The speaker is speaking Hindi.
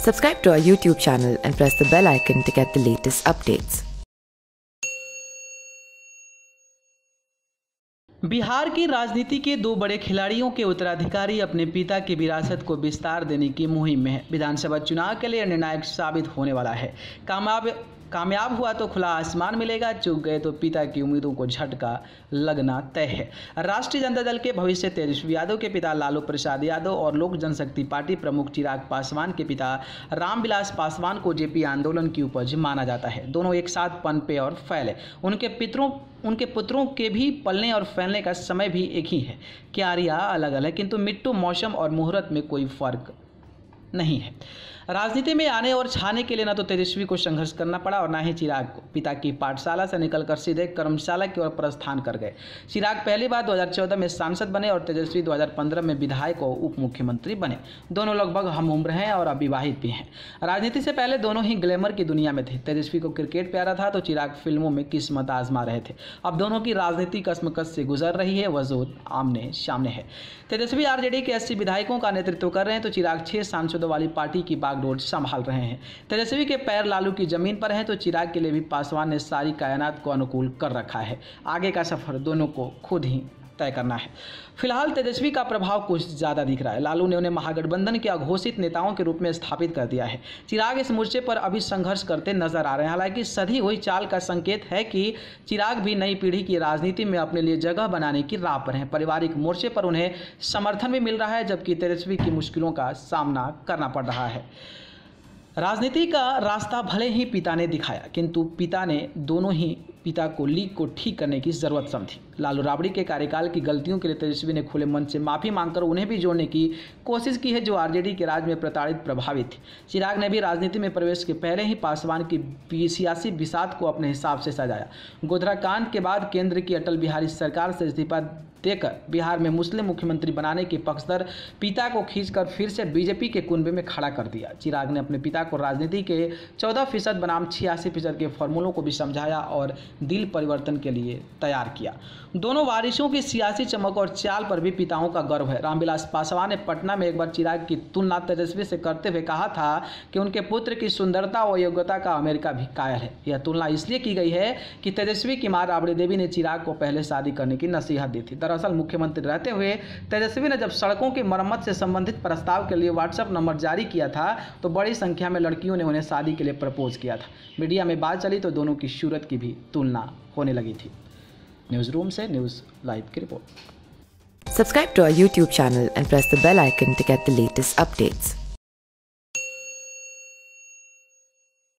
Subscribe to our YouTube channel and press the bell icon to get the latest updates. Bihar की राजनीति के दो बड़े खिलाड़ियों के उत्तराधिकारी अपने पिता की विरासत को विस्तार देने की मुहिम में है। विधानसभा चुनाव के लिए निर्णायक साबित होने वाला है। कामयाब हुआ तो खुला आसमान मिलेगा, चूक गए तो पिता की उम्मीदों को झटका लगना तय है। राष्ट्रीय जनता दल के भविष्य तेजस्वी यादव के पिता लालू प्रसाद यादव और लोक जनशक्ति पार्टी प्रमुख चिराग पासवान के पिता रामविलास पासवान को जेपी आंदोलन की उपज माना जाता है। दोनों एक साथ पनपे और फैले। उनके पुत्रों के भी पलने और फैलने का समय भी एक ही है। क्यारियाँ अलग अलग, किंतु मिट्टू, मौसम और मुहूर्त में कोई फर्क नहीं है। राजनीति में आने और छाने के लिए न तो तेजस्वी को संघर्ष करना पड़ा और न ही चिराग को। पिता की पाठशाला से निकलकर सीधे कर्मशाला की ओर प्रस्थान कर गए। चिराग पहली बार 2014 में सांसद बने और तेजस्वी 2015 में विधायक और उप मुख्यमंत्री बने। दोनों लगभग हम उम्र हैं और अविवाहित भी हैं। राजनीति से पहले दोनों ही ग्लैमर की दुनिया में थे। तेजस्वी को क्रिकेट प्यारा था तो चिराग फिल्मों में किस्मत आजमा रहे थे। अब दोनों की राजनीति कसमकस से गुजर रही है, वजूद आमने सामने है। तेजस्वी आरजेडी के 80 विधायकों का नेतृत्व कर रहे हैं तो चिराग 6 सांसदों वाली पार्टी की बागडोर संभाल रहे हैं। तेजस्वी के पैर लालू की जमीन पर हैं तो चिराग के लिए भी पासवान ने सारी कायनात को अनुकूल कर रखा है। आगे का सफर दोनों को खुद ही तय करना है। फिलहाल तेजस्वी का प्रभाव कुछ ज़्यादा दिख रहा है। लालू ने उन्हें महागठबंधन के अघोषित नेताओं के रूप में स्थापित कर दिया है। चिराग इस मोर्चे पर अभी संघर्ष करते नजर आ रहे हैं। हालांकि सधी हुई चाल का संकेत है कि चिराग भी नई पीढ़ी की राजनीति में अपने लिए जगह बनाने की राह पर हैं। पारिवारिक मोर्चे पर उन्हें समर्थन भी मिल रहा है, जबकि तेजस्वी की मुश्किलों का सामना करना पड़ रहा है। राजनीति का रास्ता भले ही पिता ने दिखाया, किंतु पिता को लीग को ठीक करने की जरूरत समझी। लालू राबड़ी के कार्यकाल की गलतियों के लिए तेजस्वी ने खुले मन से माफी मांगकर उन्हें भी जोड़ने की कोशिश की है, जो आरजेडी के राज में प्रताड़ित प्रभावित थे। चिराग ने भी राजनीति में प्रवेश के पहले ही पासवान की सियासी बिसात को अपने हिसाब से सजाया। गोधरा कांड के बाद केंद्र की अटल बिहारी सरकार से इस्तीफा देकर बिहार में मुस्लिम मुख्यमंत्री बनाने के पक्षधर पिता को खींचकर फिर से बीजेपी के कुनबे में खड़ा कर दिया। चिराग ने अपने पिता को राजनीति के 14% बनाम 86% के फॉर्मूलों को भी समझाया और दिल परिवर्तन के लिए तैयार किया। दोनों वारिसों की सियासी चमक और चाल पर भी पिताओं का गर्व है। रामविलास पासवान ने पटना में एक बार चिराग की तुलना तेजस्वी से करते हुए कहा था कि उनके पुत्र की सुंदरता व योग्यता का अमेरिका भी कायल है। यह तुलना इसलिए की गई है कि तेजस्वी की मां राबड़ी देवी ने चिराग को पहले शादी करने की नसीहत दी थी। दरअसल मुख्यमंत्री रहते हुए तेजस्वी ने जब सड़कों की मरम्मत से संबंधित प्रस्ताव के लिए व्हाट्सएप नंबर जारी किया था तो बड़ी संख्या में लड़कियों ने उन्हें शादी के लिए प्रपोज किया था। मीडिया में बात चली तो दोनों की सूरत की भी तुलना होने लगी थी। न्यूज़ रूम से न्यूज़ लाइव की report. Subscribe to our YouTube channel and press the bell icon to get the latest updates.